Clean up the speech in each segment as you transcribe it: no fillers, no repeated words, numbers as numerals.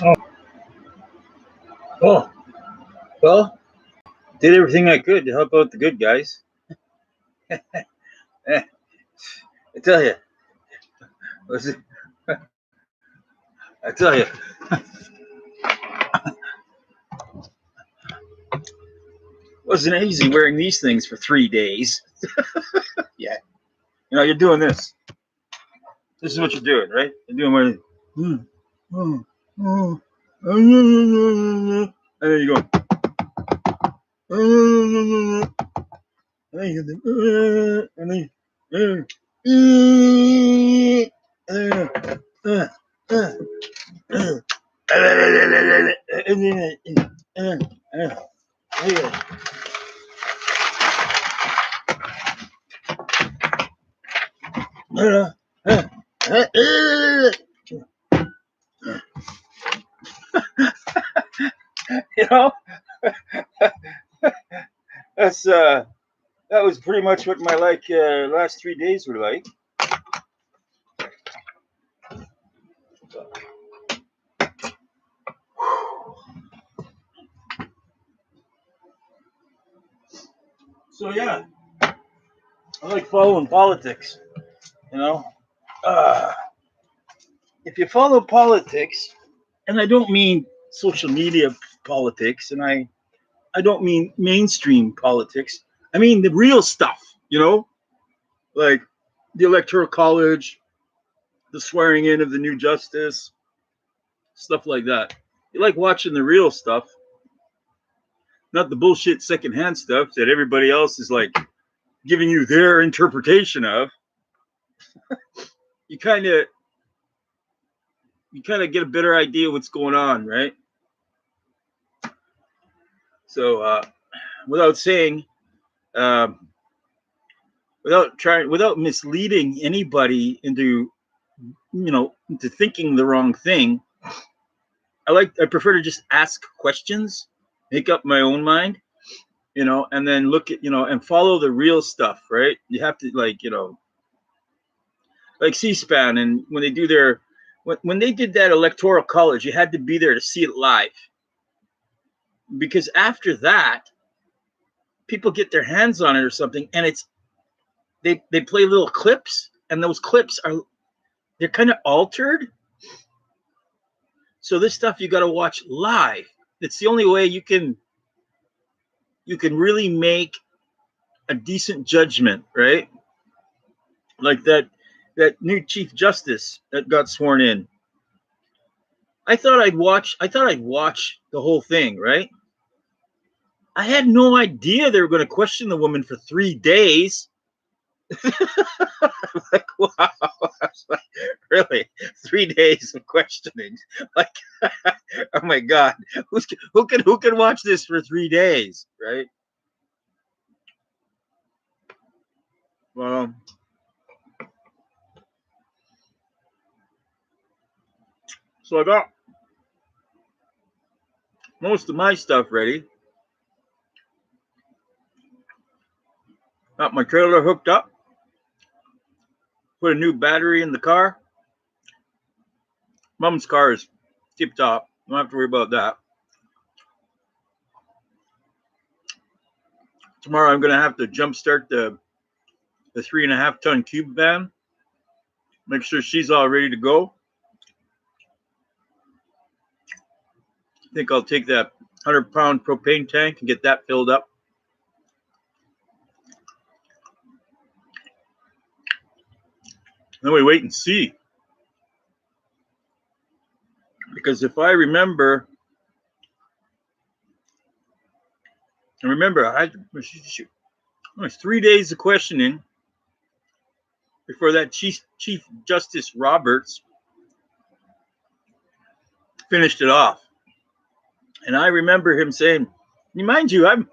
Oh, oh, well, did everything I could to help out the good guys. Eh, I tell you, was it, I tell you, wasn't easy wearing these things for 3 days. Yeah, you're doing this. This is what you're doing, right? You're doing what? And then you go. And you know, that's that was pretty much what my last 3 days were like. So yeah, I like following politics. You know, uh, if you follow politics, and I don't mean social media politics, and I don't mean mainstream politics. I mean the real stuff. Like the electoral college, the swearing in of the new justice, stuff like that. You like watching the real stuff, not the bullshit secondhand stuff that everybody else is like giving you their interpretation of. You kind of get a better idea what's going on, right? So without saying, um, without misleading anybody into thinking the wrong thing, I prefer to just ask questions, make up my own mind, and then look at, and follow the real stuff, right? You have to like C-SPAN, and when they do when they did that electoral college, you had to be there to see it live, because after that, people get their hands on it or something, and they play little clips, and those clips they're kind of altered. So this stuff you got to watch live. It's the only way you can really make a decent judgment, right? Like that new Chief Justice that got sworn in. I thought I'd watch the whole thing, right? I had no idea they were going to question the woman for 3 days. Like, wow. I was like, really? 3 days of questioning? Like, oh my God. Who can watch this for 3 days, right? Well, so I got most of my stuff ready. Got my trailer hooked up. Put a new battery in the car. Mom's car is tip top. Don't have to worry about that. Tomorrow I'm going to have to jump start the 3.5 ton cube van. Make sure she's all ready to go. I think I'll take that 100-pound propane tank and get that filled up. Then we wait and see. Because if I remember, it was 3 days of questioning before that Chief Justice Roberts finished it off. And I remember him saying, mind you, I'm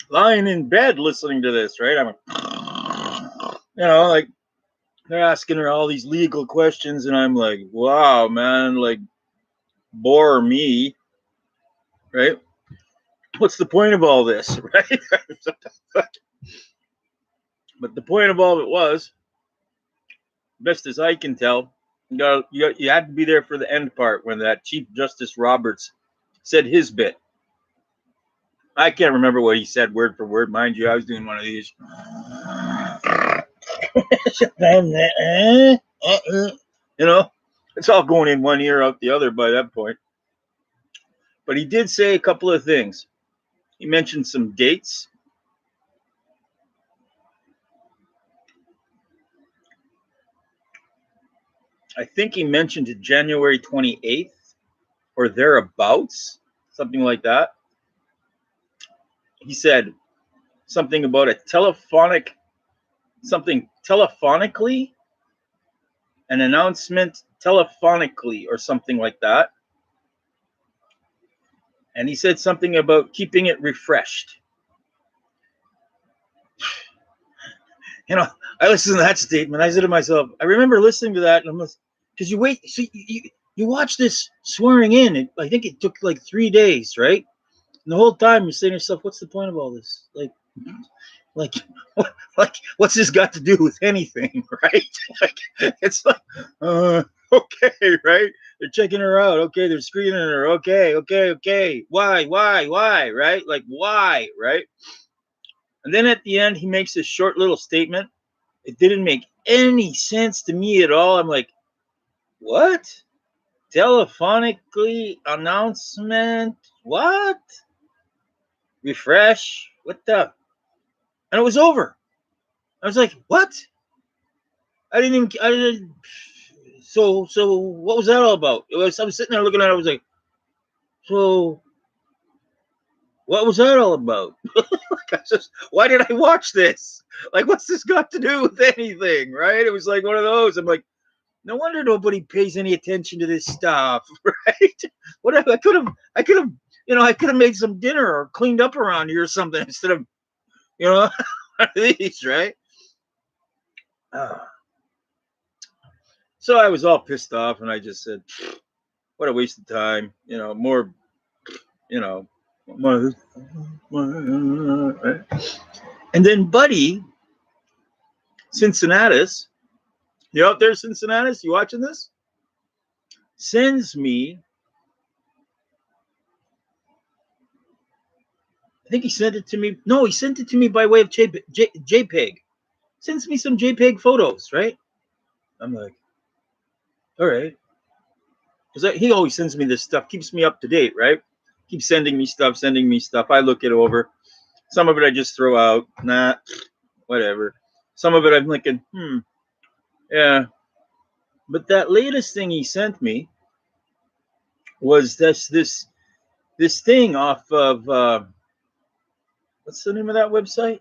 lying in bed listening to this, right? I'm like, they're asking her all these legal questions, and I'm like, wow, man, like, bore me, right? What's the point of all this, right? But the point of all of it was, best as I can tell, you had to be there for the end part when that Chief Justice Roberts said his bit. I can't remember what he said word for word, mind you. I was doing one of these. You know, it's all going in one ear out the other by that point. But he did say a couple of things. He mentioned some dates. I think he mentioned January 28th or thereabouts, something like that. He said something about telephonically, an announcement telephonically or something like that. And he said something about keeping it refreshed. You know, I listened to that statement. I said to myself, I remember listening to that, and because you wait, so you watch this swearing in. I think it took like 3 days, right? And the whole time you're saying to yourself, what's the point of all this? Like, what's this got to do with anything, right? Like, it's like, okay, right? They're checking her out. Okay, they're screening her. Okay. Why, right? Like, why, right? And then at the end, he makes this short little statement. It didn't make any sense to me at all. I'm like, what? Telephonically announcement? What? Refresh? What the? And it was over. I was like, what? I didn't. So what was that all about? I was sitting there looking at it. I was like, so what was that all about? Why did I watch this? Like, what's this got to do with anything, right? It was like one of those. I'm like, no wonder nobody pays any attention to this stuff, right? Whatever. I could have made some dinner or cleaned up around here or something instead of, these, right? So I was all pissed off, and I just said, what a waste of time. More. And then Buddy Cincinnatus, you out there, Cincinnatus? You watching this? Sends me. I think he sent it to me. No, he sent it to me by way of JPEG. Sends me some JPEG photos, right? I'm like, all right. Because he always sends me this stuff, keeps me up to date, right? Keeps sending me stuff. I look it over. Some of it I just throw out. Nah, whatever. Some of it I'm thinking, yeah. But that latest thing he sent me was this thing off of, what's the name of that website?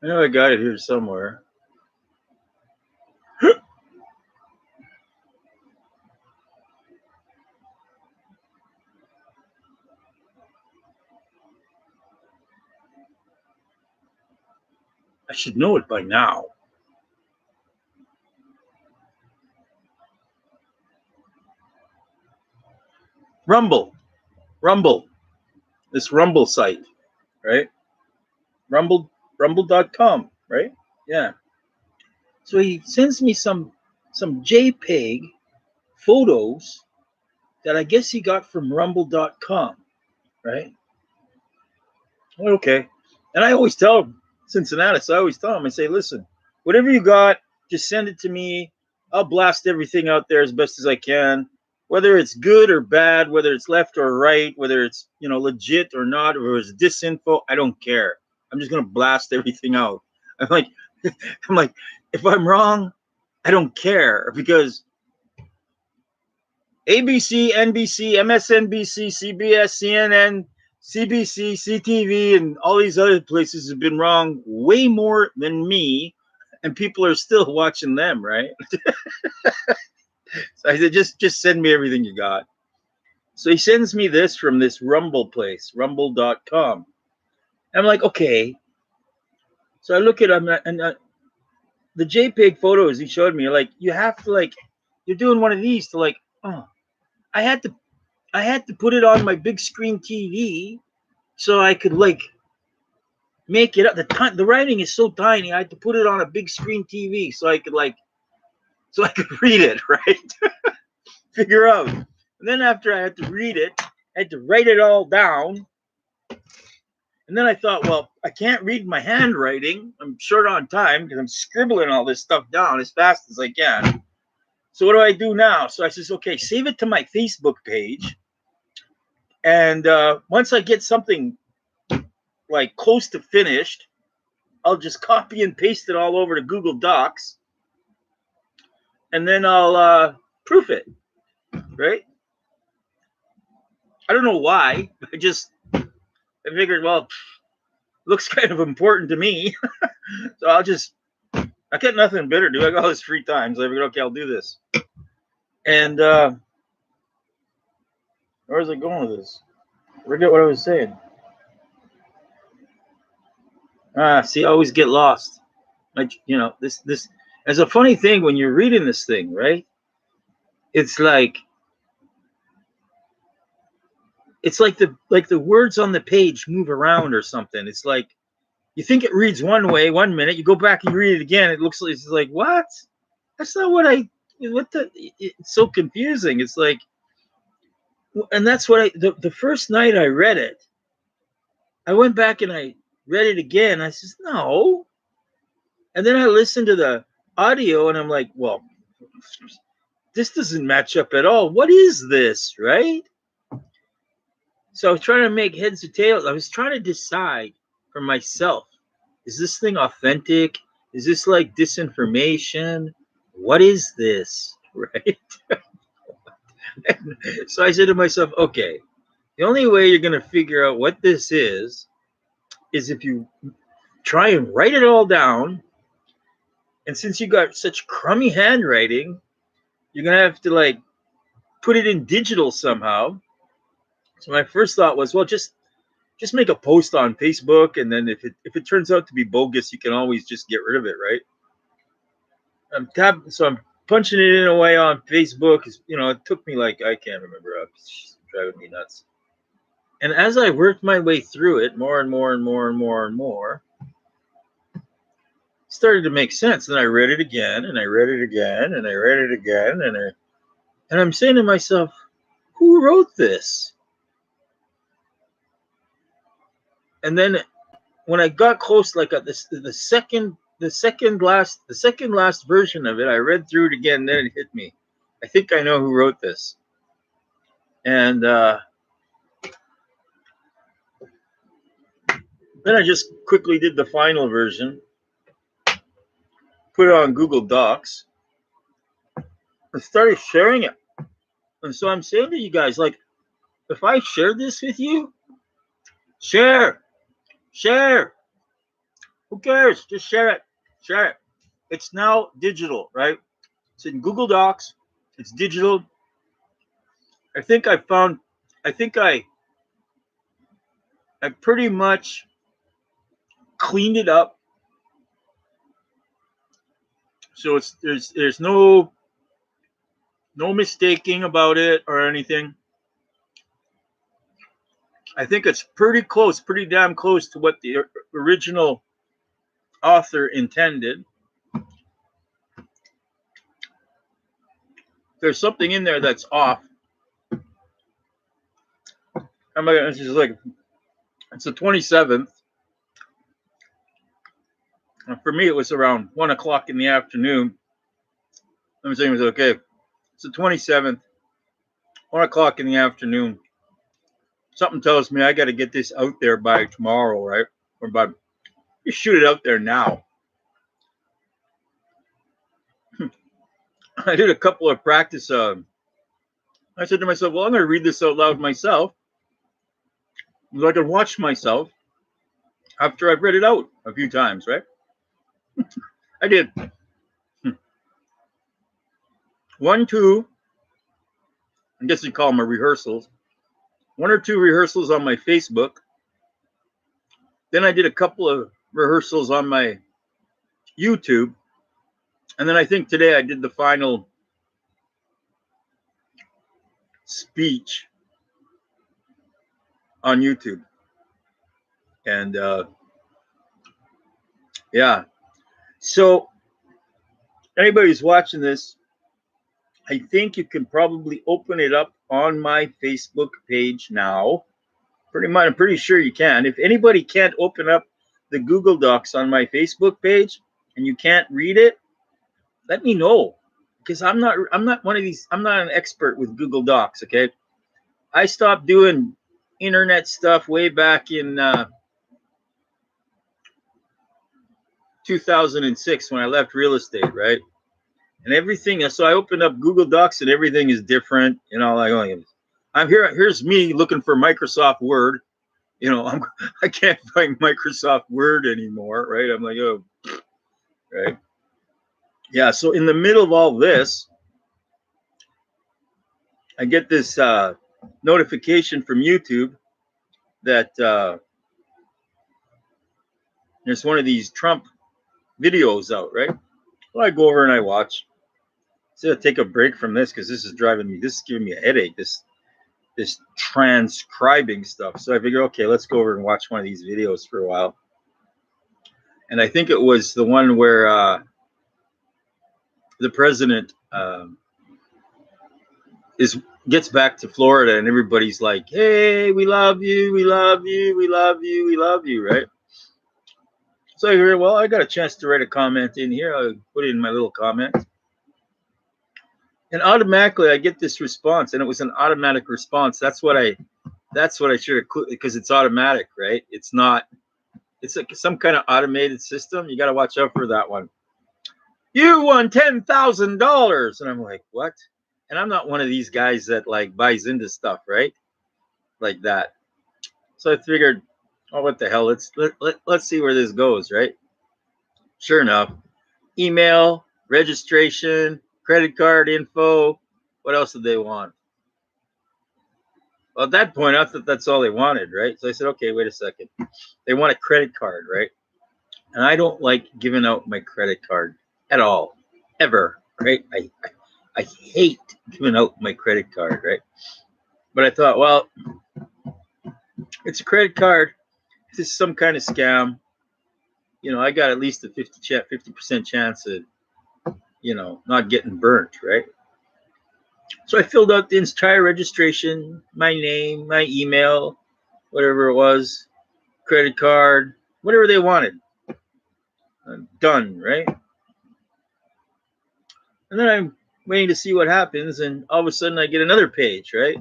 I know I got it here somewhere. I should know it by now. Rumble. This Rumble site, right? Rumble.com, right? Yeah. So he sends me some JPEG photos that I guess he got from rumble.com, right? Okay. And I always tell Cincinnatus, I say, listen, whatever you got, just send it to me. I'll blast everything out there as best as I can. Whether it's good or bad, whether it's left or right, whether it's, legit or not, or it's disinfo, I don't care. I'm just going to blast everything out. I'm like, if I'm wrong, I don't care, because ABC, NBC, MSNBC, CBS, CNN, CBC, CTV, and all these other places have been wrong way more than me, and people are still watching them, right? So I said, just send me everything you got. So he sends me this from this Rumble place, rumble.com. I'm like, okay. So I look at him, and the JPEG photos he showed me, like, you have to, like, you're doing one of these to, like, oh, I had to put it on my big screen TV so I could, like, make it up. The writing is so tiny. I had to put it on a big screen TV so I could read it, right? Figure out. And then after I had to read it, I had to write it all down. And then I thought, well, I can't read my handwriting. I'm short on time because I'm scribbling all this stuff down as fast as I can. So what do I do now? So I says, okay, save it to my Facebook page. And once I get something like close to finished, I'll just copy and paste it all over to Google Docs. And then I'll proof it, right? I don't know why. I figured, well, looks kind of important to me. So I got nothing better to do. I got all this free time. So I figured, okay, I'll do this. And where was I going with this? I forget what I was saying. See, I always get lost. Like, this is a funny thing when you're reading this thing, right? It's like the words on the page move around or something. It's like you think it reads one way 1 minute, you go back and read it again. It looks like, it's like, what? That's not it's so confusing. It's like, and that's what the first night I read it, I went back and I read it again. I says, no. And then I listened to the audio and I'm like, well, this doesn't match up at all. What is this, right? So I was trying to make heads or tails. I was trying to decide for myself, is this thing authentic? Is this like disinformation? What is this, right? So I said to myself, okay, the only way you're going to figure out what this is if you try and write it all down. And since you got such crummy handwriting, you're going to have to like put it in digital somehow. So my first thought was, well, just make a post on Facebook, and then if it turns out to be bogus, you can always just get rid of it, right? So I'm punching it in away on Facebook. It took me like, I can't remember. It's driving me nuts. And as I worked my way through it, more and more and more and more and more, it started to make sense. Then I read it again, and I read it again, and I read it again, and I'm saying to myself, who wrote this? And then when I got close, like the second last version of it, I read through it again. Then it hit me. I think I know who wrote this. And then I just quickly did the final version, put it on Google Docs, and started sharing it. And so I'm saying to you guys, like, if I share this with you, share. Who cares? Just share it. It's now digital, right? It's in Google Docs. It's digital. I think I pretty much cleaned it up. So there's no mistaking about it or anything. I think it's pretty damn close to what the original author intended. There's something in there that's off. It's just like, it's the 27th. And for me, it was around 1 o'clock in the afternoon. I'm saying, okay, it's the 27th, 1 o'clock in the afternoon. Something tells me I got to get this out there by tomorrow, right? Or you shoot it out there now. I did a couple of practice. I said to myself, well, I'm going to read this out loud myself, so I can watch myself after I've read it out a few times, right? I did. 2, I guess you call them rehearsals, 1 or 2 rehearsals on my Facebook. Then I did a couple of rehearsals on my YouTube. And then I think today I did the final speech on YouTube. And yeah. So anybody who's watching this, I think you can probably open it up on my Facebook page now. I'm pretty sure you can. If anybody can't open up the Google Docs on my Facebook page and you can't read it, let me know, because I'm not one of these. I'm not an expert with Google Docs. Okay, I stopped doing internet stuff way back in 2006 when I left real estate, right? And everything. So I opened up Google Docs and everything is different. You know, like, oh, I'm here. Here's me looking for Microsoft Word. You know, I can't find Microsoft Word anymore, right? I'm like, oh, right. Yeah, so in the middle of all this, I get this notification from YouTube that there's one of these Trump videos out, right? Well, I go over and I watch. So I take a break from this because this is giving me a headache, this transcribing stuff. So I figure, okay, let's go over and watch one of these videos for a while. And I think it was the one where the president gets back to Florida and everybody's like, hey, we love you, we love you, we love you, we love you, right? So I figured, well, I got a chance to write a comment in here. I'll put it in my little comment. And automatically I get this response, and it was an automatic response. That's what I should have, because it's automatic, right? It's not, it's like some kind of automated system. You got to watch out for that one. You won $10,000. And I'm like, what? And I'm not one of these guys that like buys into stuff, right? Like that. So I figured, oh, what the hell? Let's see where this goes, right? Sure enough, email, registration, credit card info. What else did they want? Well, at that point, I thought that's all they wanted, right? So I said, okay, wait a second. They want a credit card, right? And I don't like giving out my credit card at all, ever, right? I hate giving out my credit card, right? But I thought, well, it's a credit card. If this is some kind of scam, you know, I got at least a 50% chance of, you know, not getting burnt, right? So I filled out the entire registration, my name, my email, whatever it was, credit card, whatever they wanted. I'm done, right? And then I'm waiting to see what happens, and all of a sudden I get another page, right?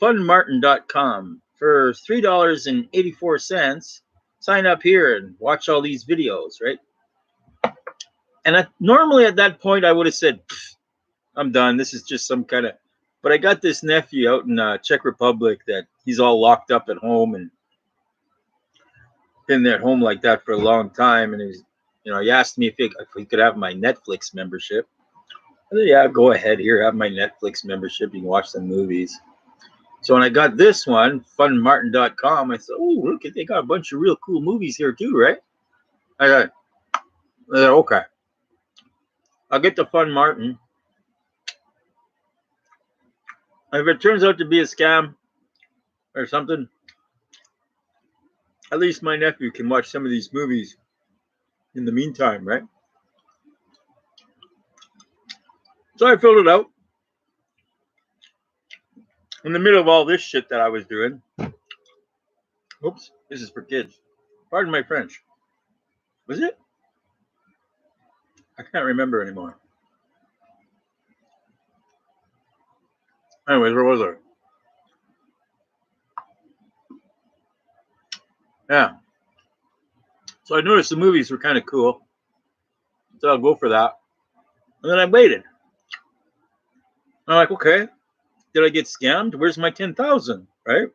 Fundmartin.com for $3.84. Sign up here and watch all these videos, right? And normally at that point I would have said, I'm done. This is just some kind of. But I got this nephew out in Czech Republic that he's all locked up at home and been there at home like that for a long time. And he's, you know, he asked me if he could have my Netflix membership. I said, yeah, go ahead. Here, have my Netflix membership. You can watch some movies. So when I got this one, fundmartin.com, I said, oh, look, they got a bunch of real cool movies here too, right? I said, okay. I'll get the Fund Martin. If it turns out to be a scam or something, at least my nephew can watch some of these movies in the meantime, right? So I filled it out. In the middle of all this shit that I was doing. Oops, this is for kids. Pardon my French. Was it? I can't remember anymore. Anyways, where was I? Yeah. So I noticed the movies were kind of cool. So I'll go for that. And then I waited. I'm like, okay, did I get scammed? Where's my $10,000? Right?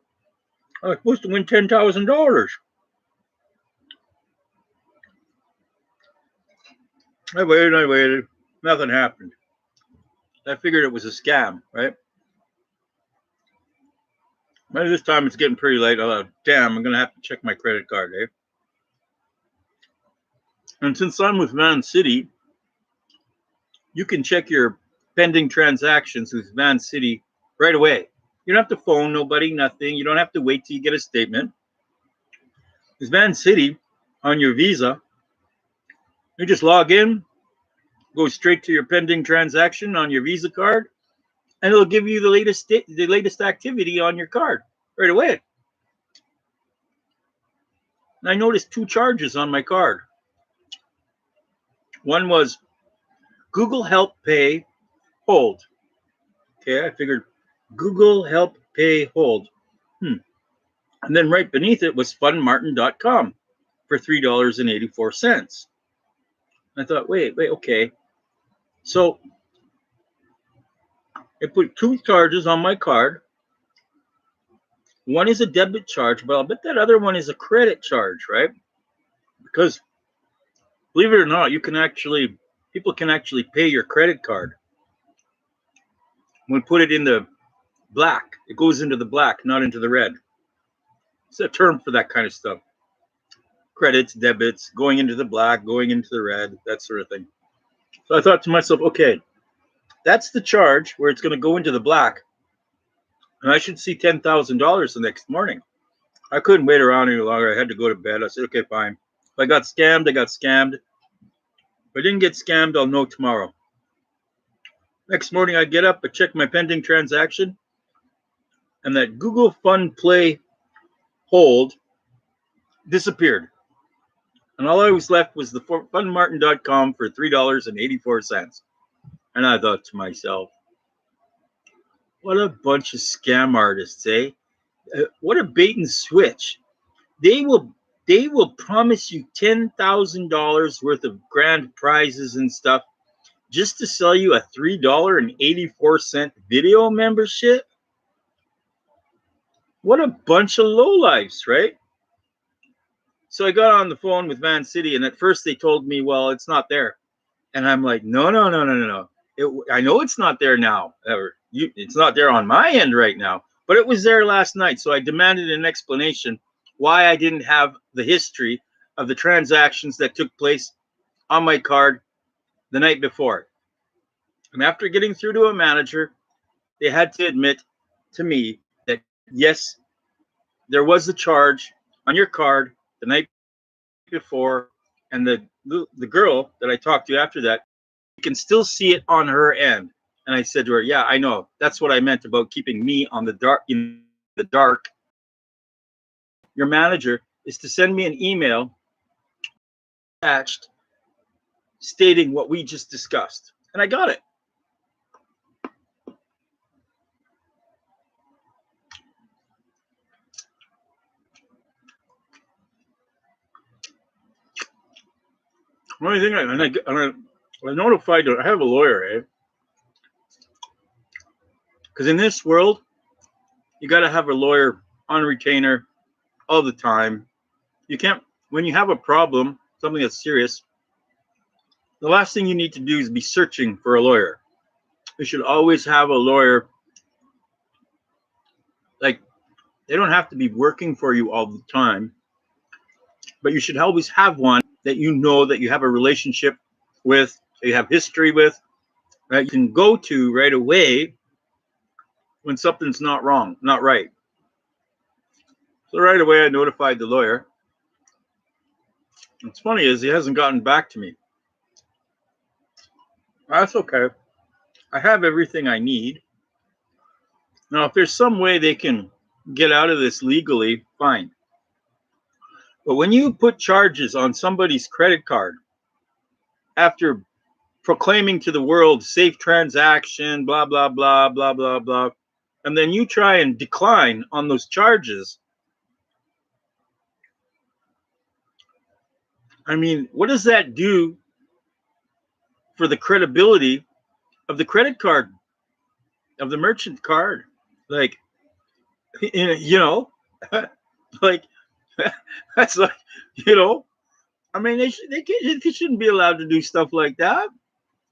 I was supposed to win $10,000. I waited. Nothing happened. I figured it was a scam, right? By this time, it's getting pretty late. I thought, damn, I'm going to have to check my credit card, eh? And since I'm with Van City, you can check your pending transactions with Van City right away. You don't have to phone nobody, nothing. You don't have to wait till you get a statement. With Van City on your Visa, you just log in, go straight to your pending transaction on your Visa card, and it'll give you the latest activity on your card right away. And I noticed 2 charges on my card. One was Google Help Pay Hold. Okay, I figured Google Help Pay Hold. And then right beneath it was funmartin.com for $3.84. I thought, wait, okay. So I put 2 charges on my card. One is a debit charge, but I'll bet that other one is a credit charge, right? Because believe it or not, people can actually pay your credit card. When we put it in the black, it goes into the black, not into the red. It's a term for that kind of stuff. Credits, debits, going into the black, going into the red, that sort of thing. So I thought to myself, okay, that's the charge where it's going to go into the black. And I should see $10,000 the next morning. I couldn't wait around any longer. I had to go to bed. I said, okay, fine. If I got scammed, I got scammed. If I didn't get scammed, I'll know tomorrow. Next morning, I get up, I check my pending transaction, and that Google Fund Play Hold disappeared. And all I was left was the funmartin.com for $3.84. And I thought to myself, what a bunch of scam artists, eh? What a bait and switch. They will promise you $10,000 worth of grand prizes and stuff just to sell you a $3.84 video membership. What a bunch of lowlifes, right? So I got on the phone with Van City, and at first they told me, well, it's not there. And I'm like, no. I know it's not there now. It's not there on my end right now, but it was there last night. So I demanded an explanation why I didn't have the history of the transactions that took place on my card the night before. And after getting through to a manager, they had to admit to me that, yes, there was a charge on your card the night before, and the girl that I talked to after that, you can still see it on her end. And I said to her, yeah, I know. That's what I meant about keeping me on the dark, in the dark. Your manager is to send me an email attached stating what we just discussed. And I got it. The only thing I notified her, I have a lawyer, eh? Because in this world, you got to have a lawyer on retainer all the time. You can't, when you have a problem, something that's serious, the last thing you need to do is be searching for a lawyer. You should always have a lawyer. Like, they don't have to be working for you all the time, but you should always have one that you know that you have a relationship with, that you have history with, that you can go to right away when something's not wrong, not right. So right away, I notified the lawyer. What's funny is he hasn't gotten back to me. That's okay. I have everything I need. Now, if there's some way they can get out of this legally, fine. But when you put charges on somebody's credit card after proclaiming to the world safe transaction, blah, blah, blah, blah, blah, blah, and then you try and decline on those charges, I mean, what does that do for the credibility of the credit card, of the merchant card? Like, you know, like, that's like, you know, I mean, they shouldn't be allowed to do stuff like that.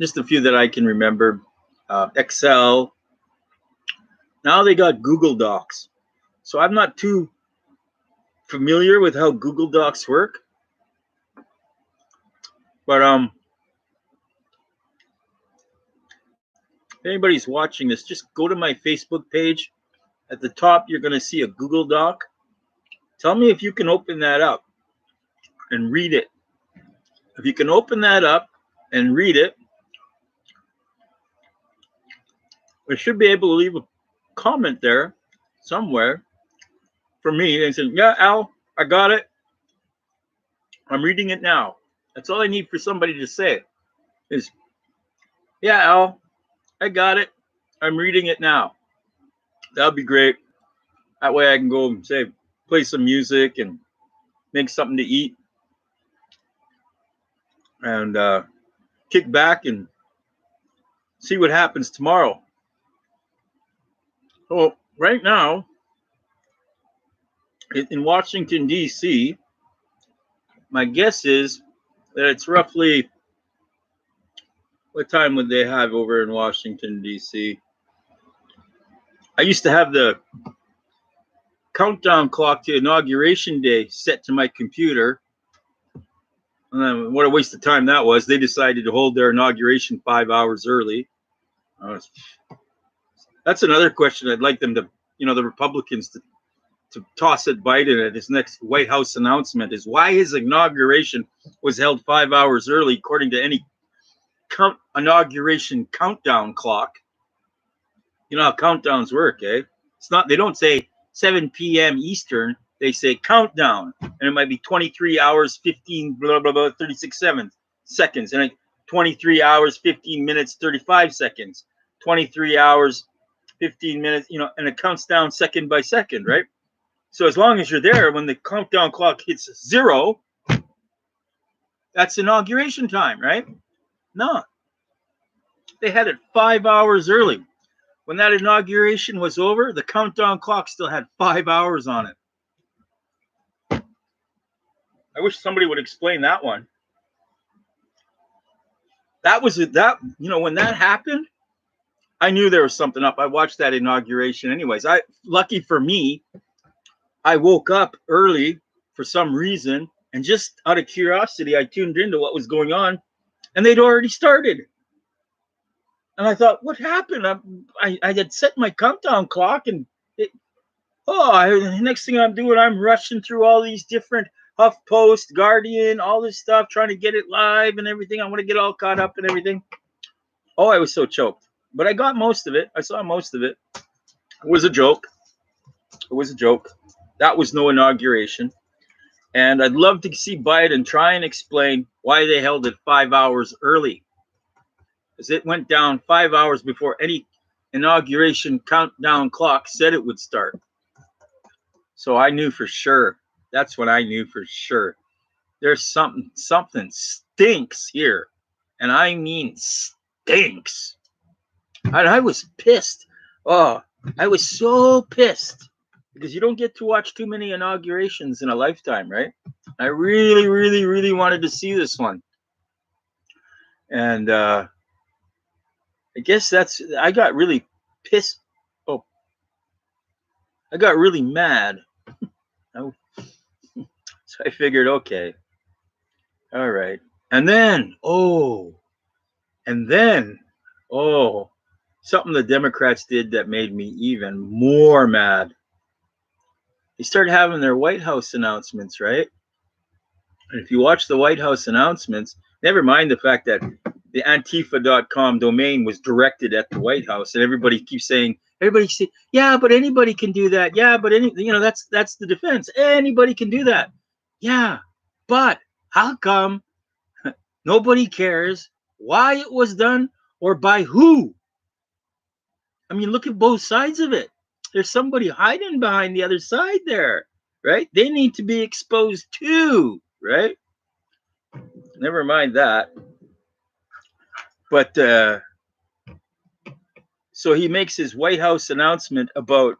Just a few that I can remember. Excel. Now they got Google Docs. So I'm not too familiar with how Google Docs work. But if anybody's watching this, just go to my Facebook page. At the top, you're going to see a Google Doc. Tell me if you can open that up and read it. If you can open that up and read it, I should be able to leave a comment there somewhere for me and say, yeah, Al, I got it. I'm reading it now. That's all I need for somebody to say is, yeah, Al, I got it. I'm reading it now. That would be great. That way I can go and say, play some music and make something to eat and kick back and see what happens tomorrow. So right now in Washington, D.C., my guess is that it's roughly, what time would they have over in Washington, D.C.? I used to have the countdown clock to Inauguration Day set to my computer. And then what a waste of time that was. They decided to hold their inauguration 5 hours early. That's another question I'd like them to, the Republicans to toss at Biden at his next White House announcement is why his inauguration was held 5 hours early, according to any inauguration countdown clock. You know how countdowns work, eh? It's not, they don't say 7 p.m. Eastern, they say countdown, and it might be 23 hours, 15, blah, blah, blah, 36 seconds, and 23 hours, 15 minutes, 35 seconds, 23 hours, 15 minutes, and it counts down second by second, right? So as long as you're there, when the countdown clock hits 0, that's inauguration time, right? No. They had it 5 hours early. When that inauguration was over, the countdown clock still had 5 hours on it. I wish somebody would explain that one. That was it. When that happened, I knew there was something up. I watched that inauguration anyways. Lucky for me, I woke up early for some reason, and just out of curiosity, I tuned into what was going on, and they'd already started. And I thought, what happened? I had set my countdown clock, and next thing I'm doing, I'm rushing through all these different HuffPost, Guardian, all this stuff, trying to get it live and everything. I want to get all caught up and everything. Oh, I was so choked. But I got most of it. I saw most of it. It was a joke. It was a joke. That was no inauguration. And I'd love to see Biden try and explain why they held it 5 hours early. Because it went down 5 hours before any inauguration countdown clock said it would start. So I knew for sure. That's when I knew for sure. There's something stinks here. And I mean stinks. And I was pissed. Oh, I was so pissed. Because you don't get to watch too many inaugurations in a lifetime, right? I really, really, really wanted to see this one. And I guess I got really pissed. Oh, I got really mad. So I figured, okay, all right. And then, something the Democrats did that made me even more mad. They started having their White House announcements, right? And if you watch the White House announcements, never mind the fact that the Antifa.com domain was directed at the White House, and everybody say, yeah, but anybody can do that. Yeah, but that's the defense. Anybody can do that. Yeah, but how come nobody cares why it was done or by who? I mean, look at both sides of it. There's somebody hiding behind the other side there, right? They need to be exposed too, right? Never mind that. But so he makes his White House announcement about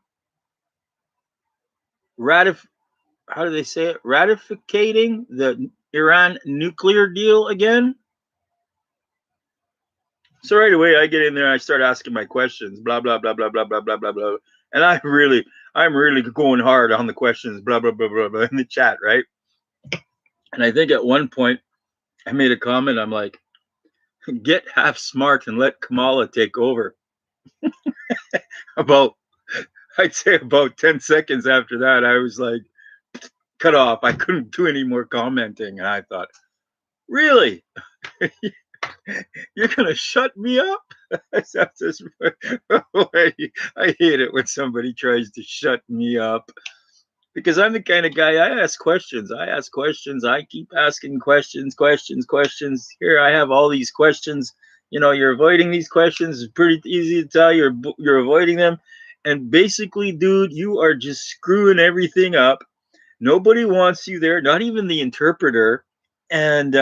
how do they say it? Ratificating the Iran nuclear deal again. So right away, I get in there, I start asking my questions, blah blah blah blah blah blah blah blah blah, and I'm really going hard on the questions, blah blah blah blah blah in the chat, right? And I think at one point I made a comment. I'm like, "Get half smart and let Kamala take over." About, I'd say about 10 seconds after that, I was like, cut off. I couldn't do any more commenting, and I thought, really? You're gonna shut me up? That's just, I hate it when somebody tries to shut me up, because I'm the kind of guy, I ask questions. I keep asking questions. Here I have all these questions. You're avoiding these questions. It's pretty easy to tell you're avoiding them. And basically, dude, you are just screwing everything up. Nobody wants you there, not even the interpreter. And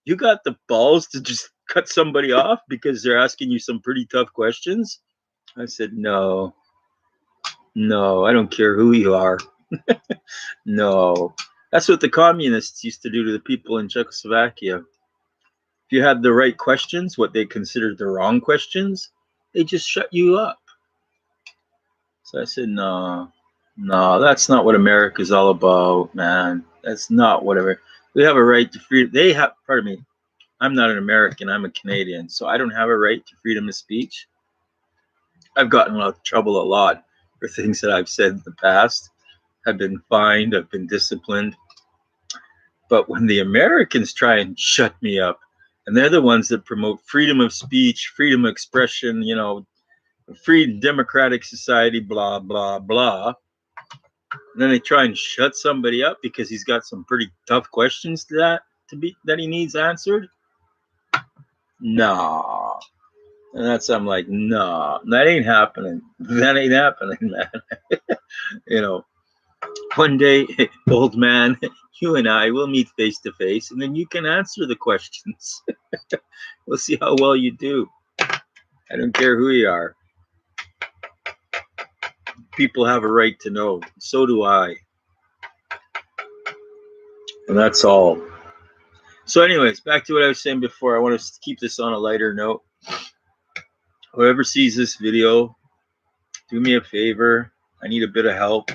you got the balls to just cut somebody off because they're asking you some pretty tough questions? I said, no, I don't care who you are. No. That's what the communists used to do to the people in Czechoslovakia. If you had the right questions, what they considered the wrong questions, they just shut you up. So I said, no, that's not what America's all about, man. That's not whatever. We have a right to freedom. They have, pardon me, I'm not an American, I'm a Canadian, so I don't have a right to freedom of speech. I've gotten in trouble a lot for things that I've said in the past. I've been fined, I've been disciplined. But when the Americans try and shut me up, and they're the ones that promote freedom of speech, freedom of expression, free democratic society, blah, blah, blah. And then they try and shut somebody up because he's got some pretty tough questions that he needs answered. Nah. And I'm like, nah, that ain't happening. That ain't happening, man. One day, old man, you and I will meet face to face, and then you can answer the questions. We'll see how well you do. I don't care who you are. People have a right to know. So do I. And that's all. So anyways, back to what I was saying before. I want to keep this on a lighter note. Whoever sees this video, do me a favor. I need a bit of help.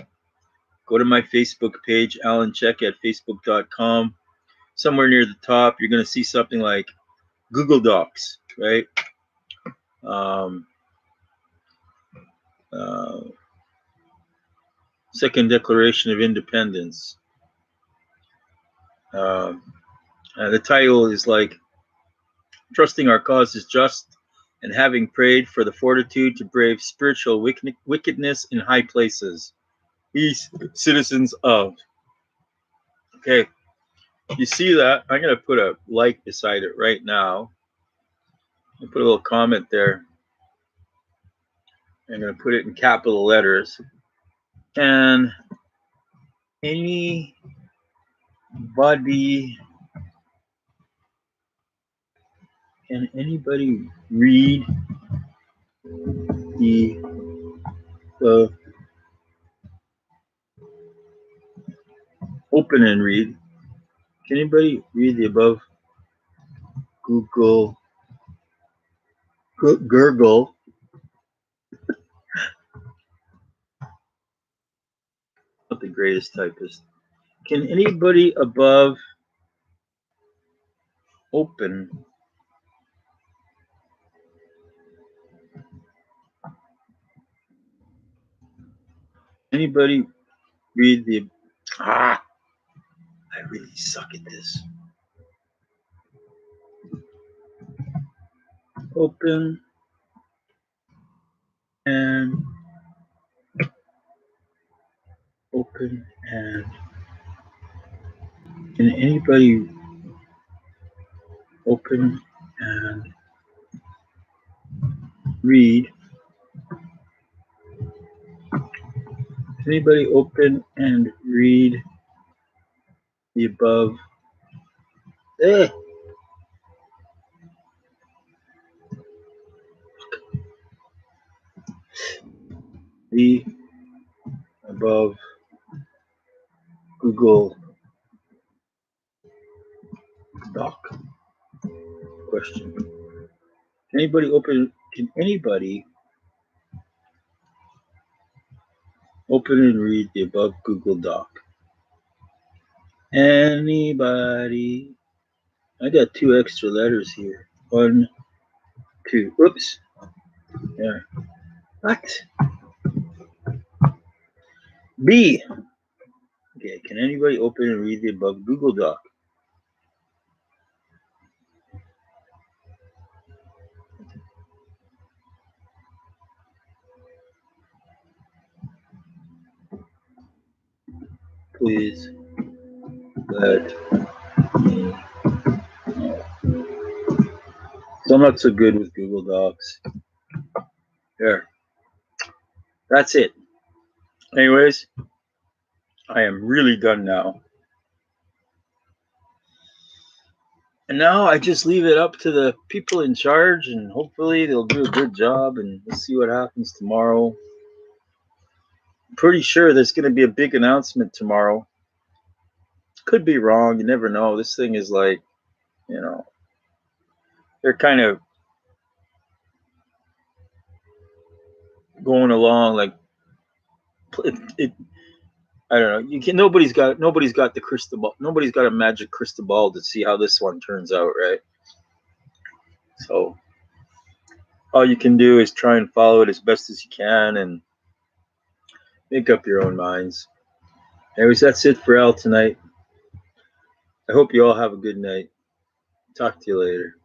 Go to my Facebook page, Alan Check at facebook.com. Somewhere near the top, you're going to see something like Google Docs, right? Second Declaration of Independence. The title is like, trusting our cause is just, and having prayed for the fortitude to brave spiritual wickedness in high places. Peace, citizens of. Okay, you see that? I'm going to put a like beside it right now. I'll put a little comment there. I'm going to put it in capital letters. And anybody read the open and read? Can anybody read the above Gurgle? Not the greatest typist. Can anybody above open? Anybody read the? I really suck at this. Open and can anybody open and read? Can anybody open and read the above? The above Google Doc question. Can anybody open and read the above Google Doc? Anybody? I got 2 extra letters here. 1, 2. Oops. There. What? B. Okay, can anybody open and read the above Google Doc? Please let me know. So I'm not so good with Google Docs. There. That's it. Anyways, I am really done now. And now I just leave it up to the people in charge, and hopefully they'll do a good job, and we'll see what happens tomorrow. I'm pretty sure there's going to be a big announcement tomorrow. Could be wrong. You never know. This thing is like, they're kind of going along like I don't know. Nobody's got the crystal ball. Nobody's got a magic crystal ball to see how this one turns out, right? So all you can do is try and follow it as best as you can and make up your own minds. Anyways, that's it for Al tonight. I hope you all have a good night. Talk to you later.